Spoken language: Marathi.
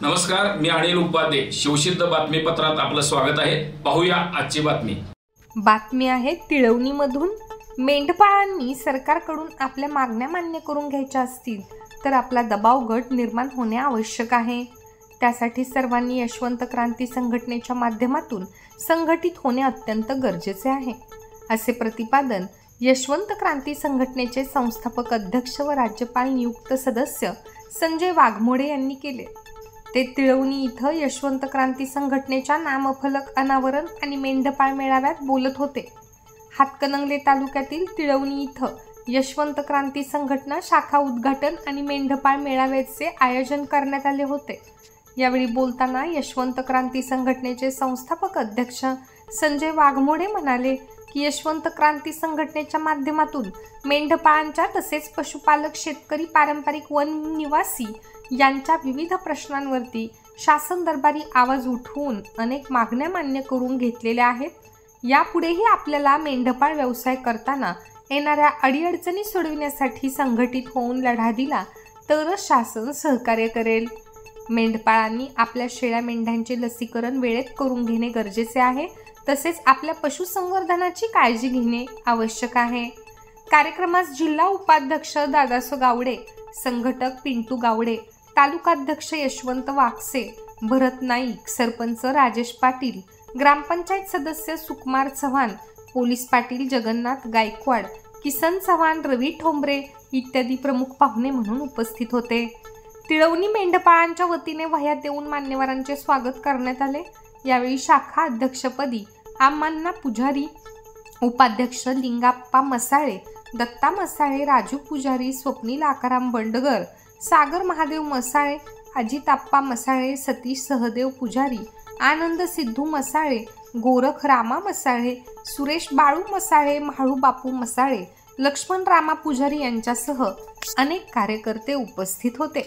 नमस्कार, मी अनिल उपाध्ये. शिवसिद्ध बातमीपत्रात आपलं स्वागत आहे. पाहूया आजची बातमी आहे तिळवणीमधून. मेंढपाळांनी सरकारकडून आपल्या मागण्या मान्य करून घ्यायच्या असतील तर आपला दबाव गट निर्माण होणे आवश्यक आहे. त्यासाठी सर्वांनी यशवंत क्रांती संघटनेच्या माध्यमातून संघटित होणे अत्यंत गरजेचे आहे, असे प्रतिपादन यशवंत क्रांती संघटनेचे संस्थापक अध्यक्ष व राज्यपाल नियुक्त सदस्य संजय वाघमोडे यांनी केले. ते तिळवणी इथं यशवंत क्रांती संघटनेच्या नामफलक अनावरण आणि मेंढपाळ मेळाव्यात बोलत होते. हातकणंगले तालुक्यातील तिळवणी इथं यशवंत क्रांती संघटना शाखा उद्घाटन आणि मेंढपाळ मेळाव्याचे आयोजन करण्यात आले होते. यावेळी बोलताना यशवंत क्रांती संघटनेचे संस्थापक अध्यक्ष संजय वाघमोडे म्हणाले की यशवंत क्रांती संघटनेच्या माध्यमातून मेंढपाळांच्या तसेच पशुपालक, शेतकरी, पारंपरिक वन निवासी यांच्या विविध प्रश्नांवरती शासन दरबारी आवाज उठवून अनेक मागण्या मान्य करून घेतलेल्या आहेत. यापुढेही आपल्याला मेंढपाळ व्यवसाय करताना येणाऱ्या अडीअडचणी सोडविण्यासाठी संघटित होऊन लढा दिला तरच शासन सहकार्य करेल. मेंढपाळांनी आपल्या शेळ्या मेंढ्यांचे लसीकरण वेळेत करून घेणे गरजेचे आहे, तसेच आपल्या पशुसंवर्धनाची काळजी घेणे आवश्यक आहे. कार्यक्रमास जिल्हा उपाध्यक्ष दादासो गावडे, संघटक पिंटू गावडे, तालुकाध्यक्ष यशवंत वाकसे, भरत नाईक, सरपंच राजेश पाटील, ग्रामपंचायत सदस्य सुकुमार चव्हाण, पोलीस पाटील जगन्नाथ गायकवाड, किसन चव्हाण, रवी ठोंबरे इत्यादी प्रमुख पाहुणे म्हणून उपस्थित होते. तिळवणी मेंढपाळांच्या वतीने वह्या देऊन मान्यवरांचे स्वागत करण्यात आले. यावेळी शाखा अध्यक्षपदी आम्मांना पुजारी, उपाध्यक्ष लिंगाप्पा मसाळे, दत्ता मसाळे, राजू पुजारी, स्वप्नील आकाराम बंडगर, सागर महादेव मसाळे, अजिताप्पा मसाळे, सतीश सहदेव पुजारी, आनंद सिद्धू मसाळे, गोरख रामा मसाळे, सुरेश बाळू मसाळे, म्हाळू बापू मसाळे, लक्ष्मण रामा पुजारी यांच्यासह अनेक कार्यकर्ते उपस्थित होते.